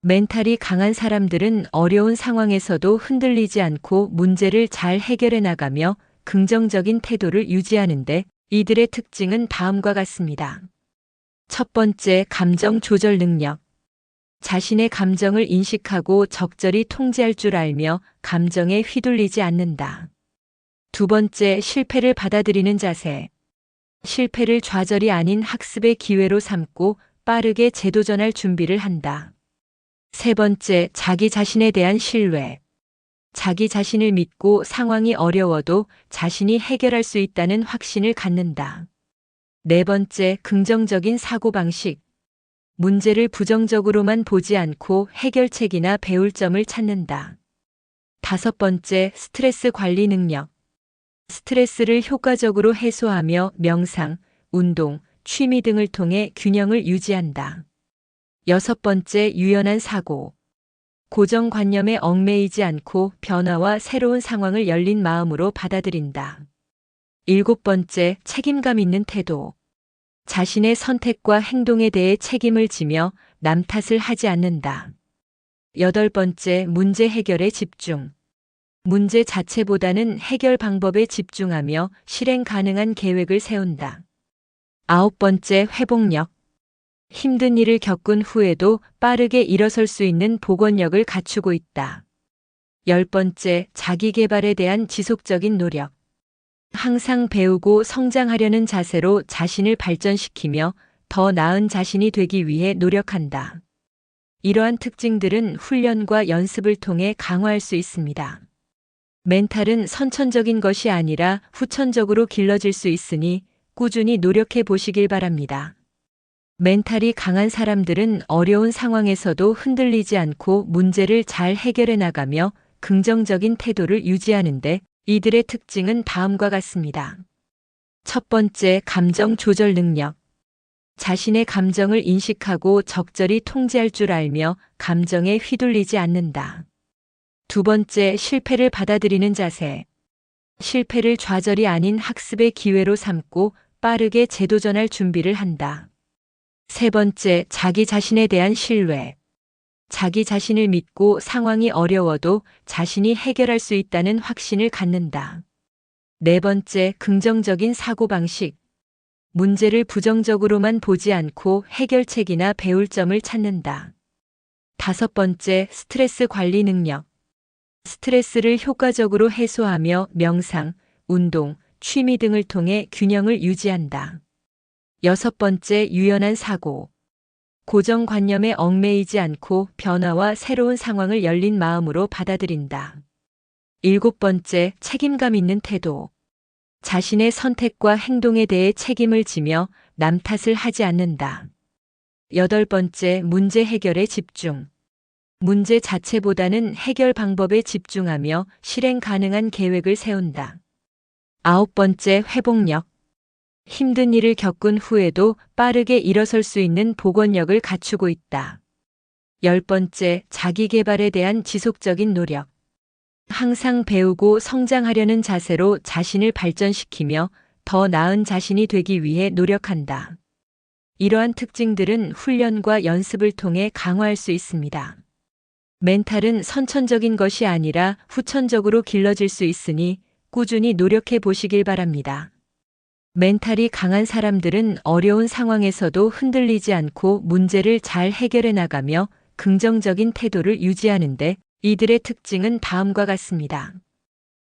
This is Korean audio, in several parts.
멘탈이 강한 사람들은 어려운 상황에서도 흔들리지 않고 문제를 잘 해결해 나가며 긍정적인 태도를 유지하는데 이들의 특징은 다음과 같습니다. 첫 번째, 감정 조절 능력. 자신의 감정을 인식하고 적절히 통제할 줄 알며 감정에 휘둘리지 않는다. 두 번째, 실패를 받아들이는 자세. 실패를 좌절이 아닌 학습의 기회로 삼고 빠르게 재도전할 준비를 한다. 세 번째, 자기 자신에 대한 신뢰. 자기 자신을 믿고 상황이 어려워도 자신이 해결할 수 있다는 확신을 갖는다. 네 번째, 긍정적인 사고방식. 문제를 부정적으로만 보지 않고 해결책이나 배울 점을 찾는다. 다섯 번째, 스트레스 관리 능력. 스트레스를 효과적으로 해소하며 명상, 운동, 취미 등을 통해 균형을 유지한다. 여섯 번째, 유연한 사고. 고정관념에 얽매이지 않고 변화와 새로운 상황을 열린 마음으로 받아들인다. 일곱 번째, 책임감 있는 태도. 자신의 선택과 행동에 대해 책임을 지며 남 탓을 하지 않는다. 여덟 번째, 문제 해결에 집중. 문제 자체보다는 해결 방법에 집중하며 실행 가능한 계획을 세운다. 아홉 번째, 회복력. 힘든 일을 겪은 후에도 빠르게 일어설 수 있는 복원력을 갖추고 있다. 열 번째, 자기 개발에 대한 지속적인 노력. 항상 배우고 성장하려는 자세로 자신을 발전시키며 더 나은 자신이 되기 위해 노력한다. 이러한 특징들은 훈련과 연습을 통해 강화할 수 있습니다. 멘탈은 선천적인 것이 아니라 후천적으로 길러질 수 있으니 꾸준히 노력해 보시길 바랍니다. 멘탈이 강한 사람들은 어려운 상황에서도 흔들리지 않고 문제를 잘 해결해 나가며 긍정적인 태도를 유지하는데 이들의 특징은 다음과 같습니다. 첫 번째, 감정 조절 능력. 자신의 감정을 인식하고 적절히 통제할 줄 알며 감정에 휘둘리지 않는다. 두 번째, 실패를 받아들이는 자세. 실패를 좌절이 아닌 학습의 기회로 삼고 빠르게 재도전할 준비를 한다. 세 번째, 자기 자신에 대한 신뢰. 자기 자신을 믿고 상황이 어려워도 자신이 해결할 수 있다는 확신을 갖는다. 네 번째, 긍정적인 사고방식. 문제를 부정적으로만 보지 않고 해결책이나 배울 점을 찾는다. 다섯 번째, 스트레스 관리 능력. 스트레스를 효과적으로 해소하며 명상, 운동, 취미 등을 통해 균형을 유지한다. 여섯 번째, 유연한 사고. 고정관념에 얽매이지 않고 변화와 새로운 상황을 열린 마음으로 받아들인다. 일곱 번째, 책임감 있는 태도. 자신의 선택과 행동에 대해 책임을 지며 남 탓을 하지 않는다. 여덟 번째, 문제 해결에 집중. 문제 자체보다는 해결 방법에 집중하며 실행 가능한 계획을 세운다. 아홉 번째, 회복력. 힘든 일을 겪은 후에도 빠르게 일어설 수 있는 복원력을 갖추고 있다. 열 번째, 자기 개발에 대한 지속적인 노력. 항상 배우고 성장하려는 자세로 자신을 발전시키며 더 나은 자신이 되기 위해 노력한다. 이러한 특징들은 훈련과 연습을 통해 강화할 수 있습니다. 멘탈은 선천적인 것이 아니라 후천적으로 길러질 수 있으니 꾸준히 노력해 보시길 바랍니다. 멘탈이 강한 사람들은 어려운 상황에서도 흔들리지 않고 문제를 잘 해결해 나가며 긍정적인 태도를 유지하는데 이들의 특징은 다음과 같습니다.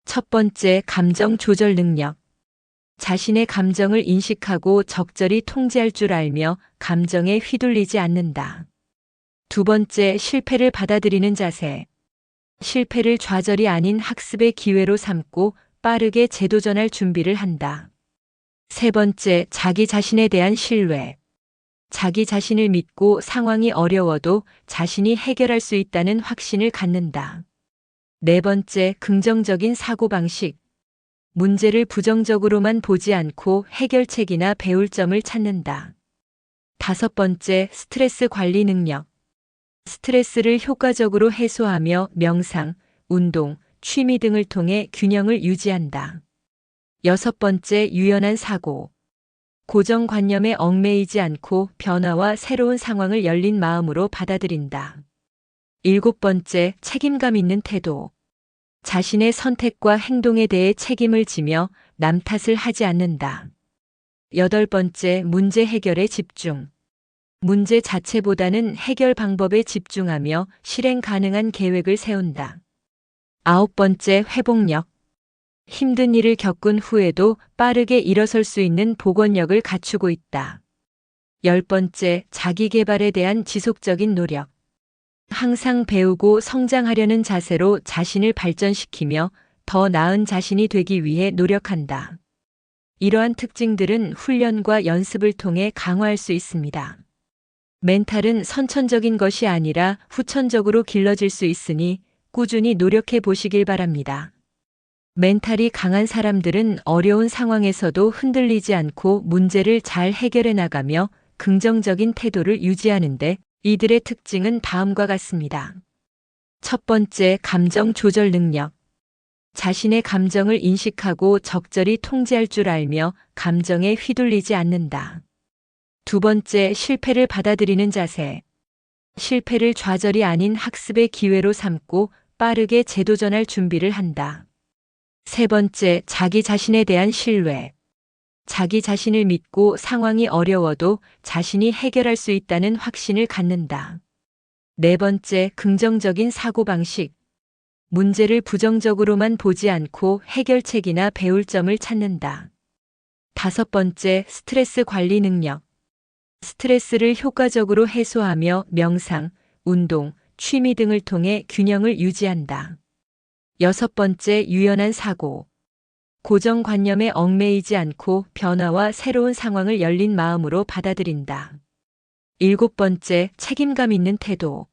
첫 번째, 감정 조절 능력. 자신의 감정을 인식하고 적절히 통제할 줄 알며 감정에 휘둘리지 않는다. 두 번째, 실패를 받아들이는 자세. 실패를 좌절이 아닌 학습의 기회로 삼고 빠르게 재도전할 준비를 한다. 세 번째, 자기 자신에 대한 신뢰. 자기 자신을 믿고 상황이 어려워도 자신이 해결할 수 있다는 확신을 갖는다. 네 번째, 긍정적인 사고방식. 문제를 부정적으로만 보지 않고 해결책이나 배울 점을 찾는다. 다섯 번째, 스트레스 관리 능력. 스트레스를 효과적으로 해소하며 명상, 운동, 취미 등을 통해 균형을 유지한다. 여섯 번째, 유연한 사고. 고정관념에 얽매이지 않고 변화와 새로운 상황을 열린 마음으로 받아들인다. 7번째, 책임감 있는 태도. 자신의 선택과 행동에 대해 책임을 지며 남 탓을 하지 않는다. 8번째, 문제 해결에 집중. 문제 자체보다는 해결 방법에 집중하며 실행 가능한 계획을 세운다. 9번째, 회복력. 힘든 일을 겪은 후에도 빠르게 일어설 수 있는 복원력을 갖추고 있다. 10번째, 자기 개발에 대한 지속적인 노력. 항상 배우고 성장하려는 자세로 자신을 발전시키며 더 나은 자신이 되기 위해 노력한다. 이러한 특징들은 훈련과 연습을 통해 강화할 수 있습니다. 멘탈은 선천적인 것이 아니라 후천적으로 길러질 수 있으니 꾸준히 노력해 보시길 바랍니다. 멘탈이 강한 사람들은 어려운 상황에서도 흔들리지 않고 문제를 잘 해결해 나가며 긍정적인 태도를 유지하는데 이들의 특징은 다음과 같습니다. 첫 번째, 감정 조절 능력. 자신의 감정을 인식하고 적절히 통제할 줄 알며 감정에 휘둘리지 않는다. 두 번째, 실패를 받아들이는 자세. 실패를 좌절이 아닌 학습의 기회로 삼고 빠르게 재도전할 준비를 한다. 세 번째, 자기 자신에 대한 신뢰. 자기 자신을 믿고 상황이 어려워도 자신이 해결할 수 있다는 확신을 갖는다. 네 번째, 긍정적인 사고방식. 문제를 부정적으로만 보지 않고 해결책이나 배울 점을 찾는다. 다섯 번째, 스트레스 관리 능력. 스트레스를 효과적으로 해소하며 명상, 운동, 취미 등을 통해 균형을 유지한다. 여섯 번째, 유연한 사고. 고정관념에 얽매이지 않고 변화와 새로운 상황을 열린 마음으로 받아들인다. 일곱 번째, 책임감 있는 태도.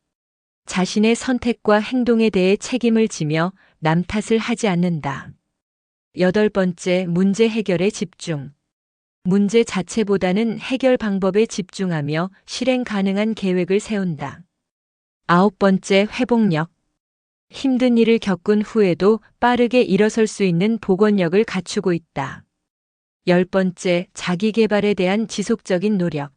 자신의 선택과 행동에 대해 책임을 지며 남 탓을 하지 않는다. 여덟 번째, 문제 해결에 집중. 문제 자체보다는 해결 방법에 집중하며 실행 가능한 계획을 세운다. 아홉 번째, 회복력. 힘든 일을 겪은 후에도 빠르게 일어설 수 있는 복원력을 갖추고 있다. 열 번째, 자기 개발에 대한 지속적인 노력.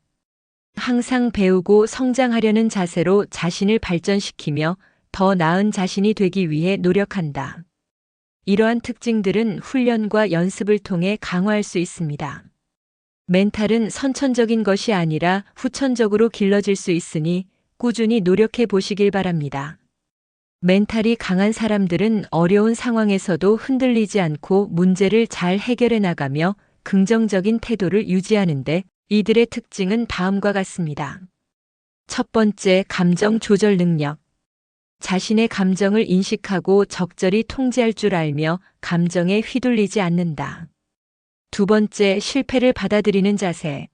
항상 배우고 성장하려는 자세로 자신을 발전시키며 더 나은 자신이 되기 위해 노력한다. 이러한 특징들은 훈련과 연습을 통해 강화할 수 있습니다. 멘탈은 선천적인 것이 아니라 후천적으로 길러질 수 있으니 꾸준히 노력해 보시길 바랍니다. 멘탈이 강한 사람들은 어려운 상황에서도 흔들리지 않고 문제를 잘 해결해 나가며 긍정적인 태도를 유지하는데 이들의 특징은 다음과 같습니다. 첫 번째, 감정 조절 능력. 자신의 감정을 인식하고 적절히 통제할 줄 알며 감정에 휘둘리지 않는다. 두 번째, 실패를 받아들이는 자세.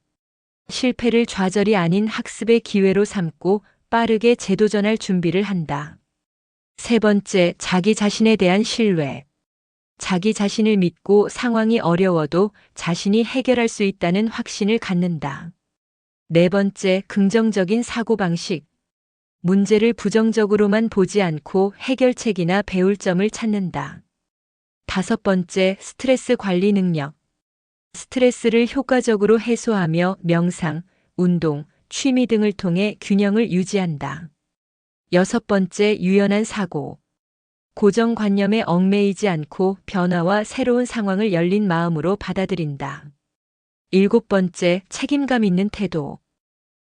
실패를 좌절이 아닌 학습의 기회로 삼고 빠르게 재도전할 준비를 한다. 세 번째, 자기 자신에 대한 신뢰. 자기 자신을 믿고 상황이 어려워도 자신이 해결할 수 있다는 확신을 갖는다. 네 번째, 긍정적인 사고방식. 문제를 부정적으로만 보지 않고 해결책이나 배울 점을 찾는다. 다섯 번째, 스트레스 관리 능력. 스트레스를 효과적으로 해소하며 명상, 운동, 취미 등을 통해 균형을 유지한다. 여섯 번째, 유연한 사고. 고정관념에 얽매이지 않고 변화와 새로운 상황을 열린 마음으로 받아들인다. 일곱 번째, 책임감 있는 태도.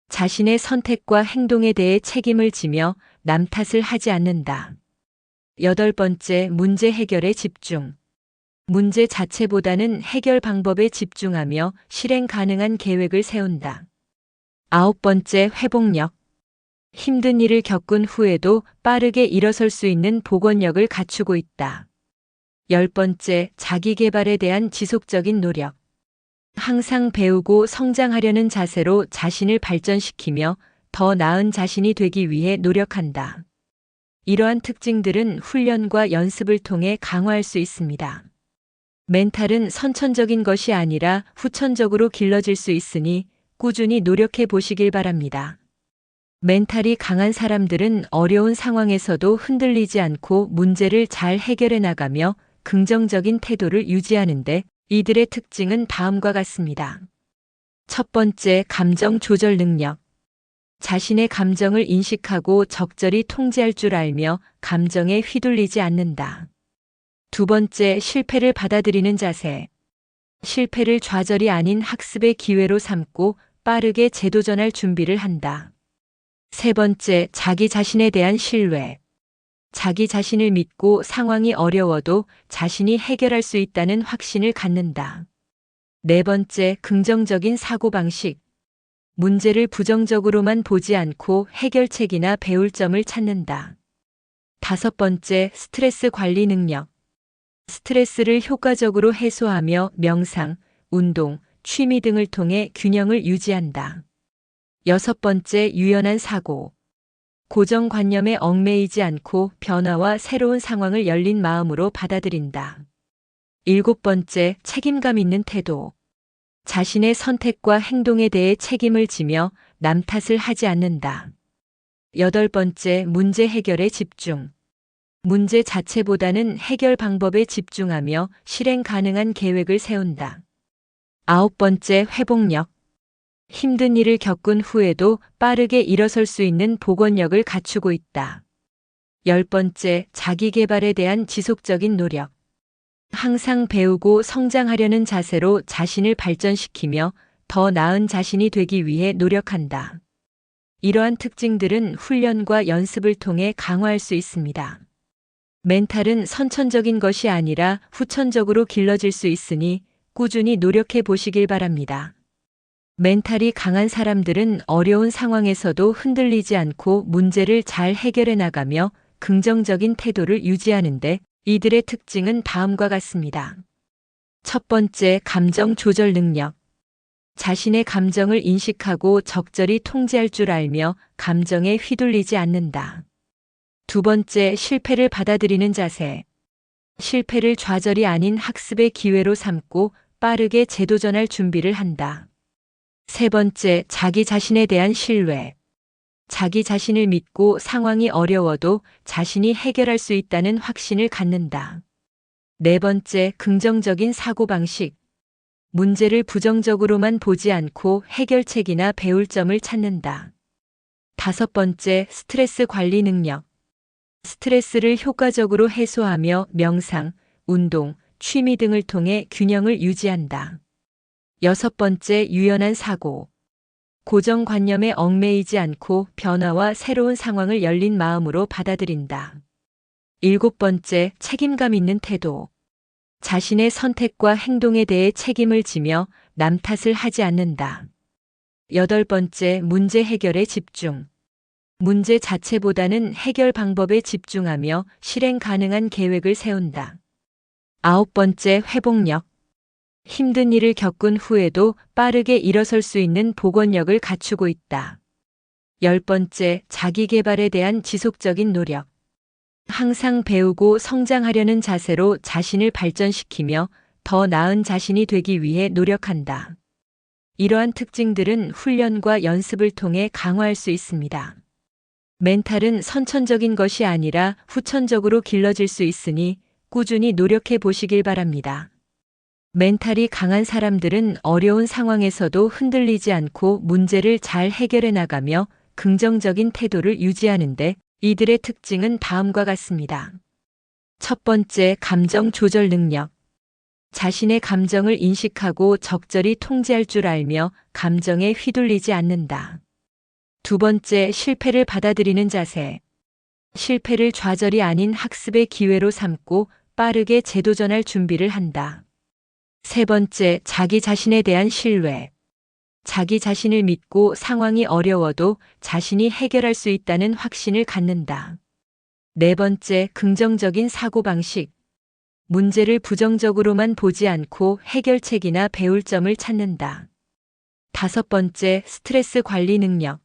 자신의 선택과 행동에 대해 책임을 지며 남 탓을 하지 않는다. 여덟 번째, 문제 해결에 집중. 문제 자체보다는 해결 방법에 집중하며 실행 가능한 계획을 세운다. 아홉 번째, 회복력. 힘든 일을 겪은 후에도 빠르게 일어설 수 있는 복원력을 갖추고 있다. 열 번째, 자기 개발에 대한 지속적인 노력. 항상 배우고 성장하려는 자세로 자신을 발전시키며 더 나은 자신이 되기 위해 노력한다. 이러한 특징들은 훈련과 연습을 통해 강화할 수 있습니다. 멘탈은 선천적인 것이 아니라 후천적으로 길러질 수 있으니 꾸준히 노력해 보시길 바랍니다. 멘탈이 강한 사람들은 어려운 상황에서도 흔들리지 않고 문제를 잘 해결해 나가며 긍정적인 태도를 유지하는데 이들의 특징은 다음과 같습니다. 첫 번째, 감정 조절 능력. 자신의 감정을 인식하고 적절히 통제할 줄 알며 감정에 휘둘리지 않는다. 두 번째, 실패를 받아들이는 자세. 실패를 좌절이 아닌 학습의 기회로 삼고 빠르게 재도전할 준비를 한다. 세 번째, 자기 자신에 대한 신뢰. 자기 자신을 믿고 상황이 어려워도 자신이 해결할 수 있다는 확신을 갖는다. 네 번째, 긍정적인 사고방식. 문제를 부정적으로만 보지 않고 해결책이나 배울 점을 찾는다. 다섯 번째, 스트레스 관리 능력. 스트레스를 효과적으로 해소하며 명상, 운동, 취미 등을 통해 균형을 유지한다. 여섯 번째, 유연한 사고. 고정관념에 얽매이지 않고 변화와 새로운 상황을 열린 마음으로 받아들인다. 일곱 번째, 책임감 있는 태도. 자신의 선택과 행동에 대해 책임을 지며 남 탓을 하지 않는다. 여덟 번째, 문제 해결에 집중. 문제 자체보다는 해결 방법에 집중하며 실행 가능한 계획을 세운다. 아홉 번째, 회복력. 힘든 일을 겪은 후에도 빠르게 일어설 수 있는 복원력을 갖추고 있다. 열 번째, 자기 개발에 대한 지속적인 노력. 항상 배우고 성장하려는 자세로 자신을 발전시키며 더 나은 자신이 되기 위해 노력한다. 이러한 특징들은 훈련과 연습을 통해 강화할 수 있습니다. 멘탈은 선천적인 것이 아니라 후천적으로 길러질 수 있으니 꾸준히 노력해 보시길 바랍니다. 멘탈이 강한 사람들은 어려운 상황에서도 흔들리지 않고 문제를 잘 해결해 나가며 긍정적인 태도를 유지하는데 이들의 특징은 다음과 같습니다. 첫 번째, 감정 조절 능력. 자신의 감정을 인식하고 적절히 통제할 줄 알며 감정에 휘둘리지 않는다. 두 번째, 실패를 받아들이는 자세. 실패를 좌절이 아닌 학습의 기회로 삼고 빠르게 재도전할 준비를 한다. 세 번째, 자기 자신에 대한 신뢰. 자기 자신을 믿고 상황이 어려워도 자신이 해결할 수 있다는 확신을 갖는다. 네 번째, 긍정적인 사고방식. 문제를 부정적으로만 보지 않고 해결책이나 배울 점을 찾는다. 다섯 번째, 스트레스 관리 능력. 스트레스를 효과적으로 해소하며 명상, 운동, 취미 등을 통해 균형을 유지한다. 여섯 번째, 유연한 사고. 고정관념에 얽매이지 않고 변화와 새로운 상황을 열린 마음으로 받아들인다. 일곱 번째, 책임감 있는 태도. 자신의 선택과 행동에 대해 책임을 지며 남 탓을 하지 않는다. 여덟 번째, 문제 해결에 집중. 문제 자체보다는 해결 방법에 집중하며 실행 가능한 계획을 세운다. 아홉 번째, 회복력. 힘든 일을 겪은 후에도 빠르게 일어설 수 있는 복원력을 갖추고 있다. 열 번째, 자기 개발에 대한 지속적인 노력. 항상 배우고 성장하려는 자세로 자신을 발전시키며 더 나은 자신이 되기 위해 노력한다. 이러한 특징들은 훈련과 연습을 통해 강화할 수 있습니다. 멘탈은 선천적인 것이 아니라 후천적으로 길러질 수 있으니 꾸준히 노력해 보시길 바랍니다. 멘탈이 강한 사람들은 어려운 상황에서도 흔들리지 않고 문제를 잘 해결해 나가며 긍정적인 태도를 유지하는데 이들의 특징은 다음과 같습니다. 첫 번째, 감정 조절 능력. 자신의 감정을 인식하고 적절히 통제할 줄 알며 감정에 휘둘리지 않는다. 두 번째, 실패를 받아들이는 자세. 실패를 좌절이 아닌 학습의 기회로 삼고 빠르게 재도전할 준비를 한다. 세 번째, 자기 자신에 대한 신뢰. 자기 자신을 믿고 상황이 어려워도 자신이 해결할 수 있다는 확신을 갖는다. 네 번째, 긍정적인 사고방식. 문제를 부정적으로만 보지 않고 해결책이나 배울 점을 찾는다. 다섯 번째, 스트레스 관리 능력.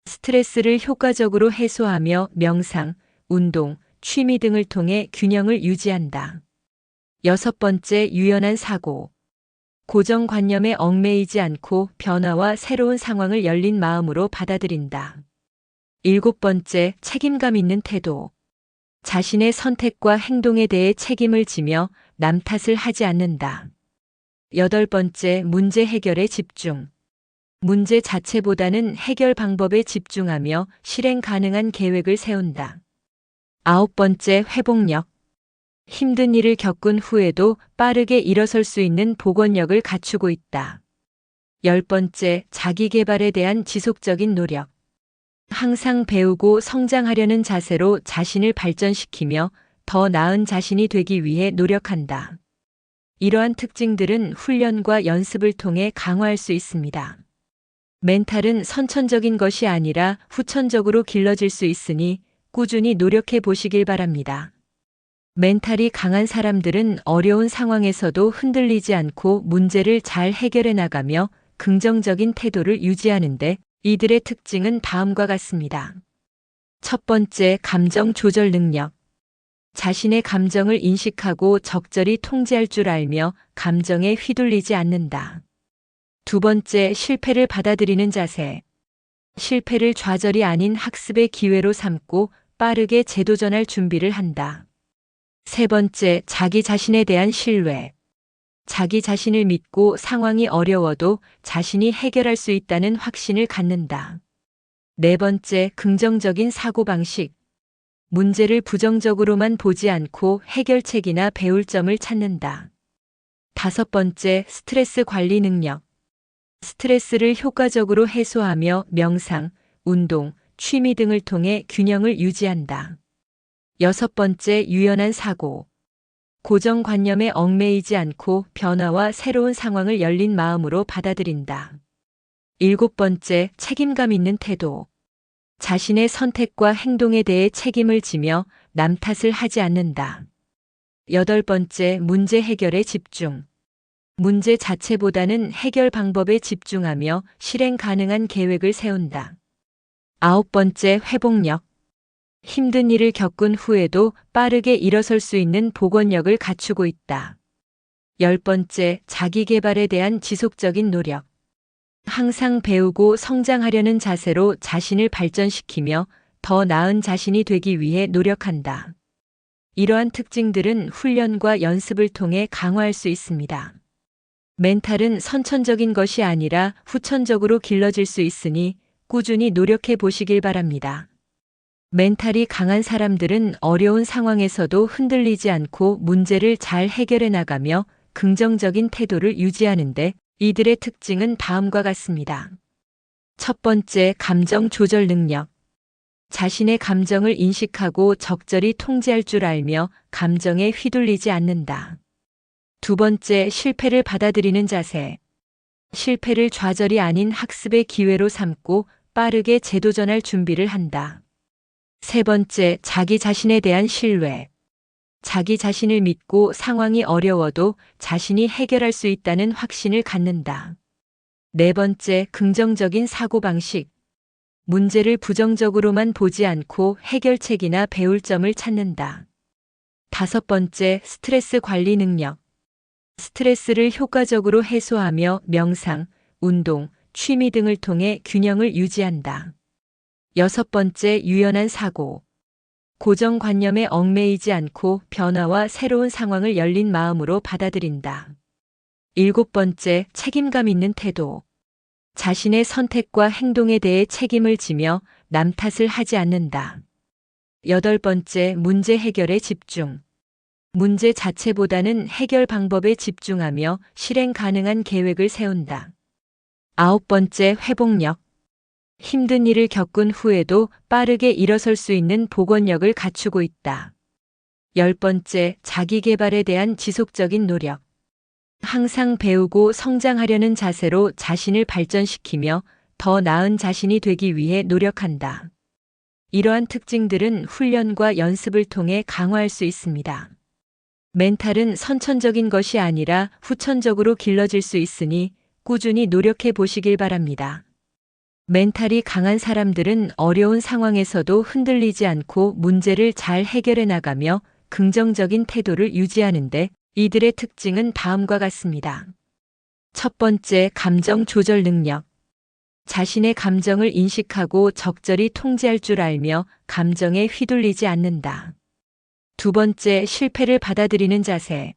스트레스를 효과적으로 해소하며 명상, 운동, 취미 등을 통해 균형을 유지한다. 여섯 번째, 유연한 사고. 고정관념에 얽매이지 않고 변화와 새로운 상황을 열린 마음으로 받아들인다. 일곱 번째, 책임감 있는 태도. 자신의 선택과 행동에 대해 책임을 지며 남 탓을 하지 않는다. 여덟 번째, 문제 해결에 집중. 문제 자체보다는 해결 방법에 집중하며 실행 가능한 계획을 세운다. 9번째, 회복력. 힘든 일을 겪은 후에도 빠르게 일어설 수 있는 복원력을 갖추고 있다. 10번째, 자기 개발에 대한 지속적인 노력. 항상 배우고 성장하려는 자세로 자신을 발전시키며 더 나은 자신이 되기 위해 노력한다. 이러한 특징들은 훈련과 연습을 통해 강화할 수 있습니다. 멘탈은 선천적인 것이 아니라 후천적으로 길러질 수 있으니 꾸준히 노력해 보시길 바랍니다. 멘탈이 강한 사람들은 어려운 상황에서도 흔들리지 않고 문제를 잘 해결해 나가며 긍정적인 태도를 유지하는데 이들의 특징은 다음과 같습니다. 첫 번째, 감정 조절 능력. 자신의 감정을 인식하고 적절히 통제할 줄 알며 감정에 휘둘리지 않는다. 두 번째, 실패를 받아들이는 자세. 실패를 좌절이 아닌 학습의 기회로 삼고 빠르게 재도전할 준비를 한다. 세 번째, 자기 자신에 대한 신뢰. 자기 자신을 믿고 상황이 어려워도 자신이 해결할 수 있다는 확신을 갖는다. 네 번째, 긍정적인 사고방식. 문제를 부정적으로만 보지 않고 해결책이나 배울 점을 찾는다. 다섯 번째, 스트레스 관리 능력. 스트레스를 효과적으로 해소하며 명상, 운동, 취미 등을 통해 균형을 유지한다. 여섯 번째, 유연한 사고. 고정관념에 얽매이지 않고 변화와 새로운 상황을 열린 마음으로 받아들인다. 일곱 번째, 책임감 있는 태도. 자신의 선택과 행동에 대해 책임을 지며 남 탓을 하지 않는다. 여덟 번째, 문제 해결에 집중. 문제 자체보다는 해결 방법에 집중하며 실행 가능한 계획을 세운다. 아홉 번째, 회복력. 힘든 일을 겪은 후에도 빠르게 일어설 수 있는 복원력을 갖추고 있다. 열 번째, 자기 개발에 대한 지속적인 노력. 항상 배우고 성장하려는 자세로 자신을 발전시키며 더 나은 자신이 되기 위해 노력한다. 이러한 특징들은 훈련과 연습을 통해 강화할 수 있습니다. 멘탈은 선천적인 것이 아니라 후천적으로 길러질 수 있으니 꾸준히 노력해 보시길 바랍니다. 멘탈이 강한 사람들은 어려운 상황에서도 흔들리지 않고 문제를 잘 해결해 나가며 긍정적인 태도를 유지하는데 이들의 특징은 다음과 같습니다. 첫 번째, 감정 조절 능력. 자신의 감정을 인식하고 적절히 통제할 줄 알며 감정에 휘둘리지 않는다. 두 번째, 실패를 받아들이는 자세. 실패를 좌절이 아닌 학습의 기회로 삼고 빠르게 재도전할 준비를 한다. 세 번째, 자기 자신에 대한 신뢰. 자기 자신을 믿고 상황이 어려워도 자신이 해결할 수 있다는 확신을 갖는다. 네 번째, 긍정적인 사고방식. 문제를 부정적으로만 보지 않고 해결책이나 배울 점을 찾는다. 다섯 번째, 스트레스 관리 능력. 스트레스를 효과적으로 해소하며 명상, 운동, 취미 등을 통해 균형을 유지한다. 여섯 번째, 유연한 사고. 고정관념에 얽매이지 않고 변화와 새로운 상황을 열린 마음으로 받아들인다. 일곱 번째, 책임감 있는 태도. 자신의 선택과 행동에 대해 책임을 지며 남 탓을 하지 않는다. 여덟 번째, 문제 해결에 집중. 문제 자체보다는 해결 방법에 집중하며 실행 가능한 계획을 세운다. 아홉 번째, 회복력. 힘든 일을 겪은 후에도 빠르게 일어설 수 있는 복원력을 갖추고 있다. 열 번째, 자기 개발에 대한 지속적인 노력. 항상 배우고 성장하려는 자세로 자신을 발전시키며 더 나은 자신이 되기 위해 노력한다. 이러한 특징들은 훈련과 연습을 통해 강화할 수 있습니다. 멘탈은 선천적인 것이 아니라 후천적으로 길러질 수 있으니 꾸준히 노력해 보시길 바랍니다. 멘탈이 강한 사람들은 어려운 상황에서도 흔들리지 않고 문제를 잘 해결해 나가며 긍정적인 태도를 유지하는데 이들의 특징은 다음과 같습니다. 첫 번째, 감정 조절 능력. 자신의 감정을 인식하고 적절히 통제할 줄 알며 감정에 휘둘리지 않는다. 두 번째, 실패를 받아들이는 자세.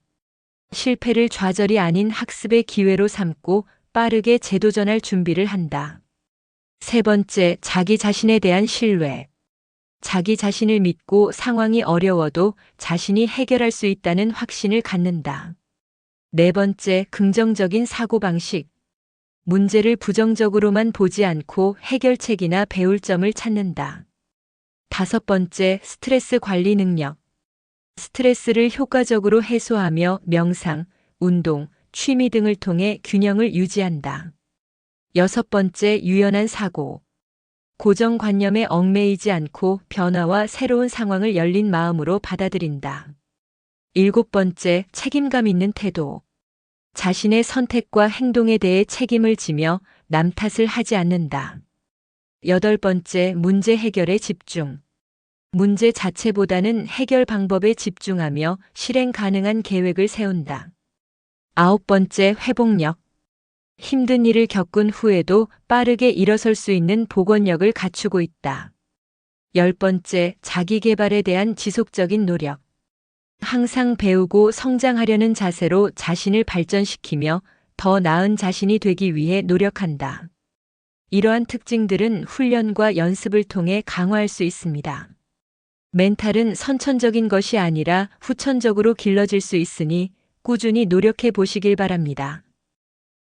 실패를 좌절이 아닌 학습의 기회로 삼고 빠르게 재도전할 준비를 한다. 세 번째, 자기 자신에 대한 신뢰. 자기 자신을 믿고 상황이 어려워도 자신이 해결할 수 있다는 확신을 갖는다. 네 번째, 긍정적인 사고방식. 문제를 부정적으로만 보지 않고 해결책이나 배울 점을 찾는다. 다섯 번째, 스트레스 관리 능력. 스트레스를 효과적으로 해소하며 명상, 운동, 취미 등을 통해 균형을 유지한다. 여섯 번째, 유연한 사고. 고정관념에 얽매이지 않고 변화와 새로운 상황을 열린 마음으로 받아들인다. 일곱 번째, 책임감 있는 태도. 자신의 선택과 행동에 대해 책임을 지며 남 탓을 하지 않는다. 여덟 번째, 문제 해결에 집중. 문제 자체보다는 해결 방법에 집중하며 실행 가능한 계획을 세운다. 아홉 번째, 회복력. 힘든 일을 겪은 후에도 빠르게 일어설 수 있는 복원력을 갖추고 있다. 열 번째, 자기 개발에 대한 지속적인 노력. 항상 배우고 성장하려는 자세로 자신을 발전시키며 더 나은 자신이 되기 위해 노력한다. 이러한 특징들은 훈련과 연습을 통해 강화할 수 있습니다. 멘탈은 선천적인 것이 아니라 후천적으로 길러질 수 있으니 꾸준히 노력해 보시길 바랍니다.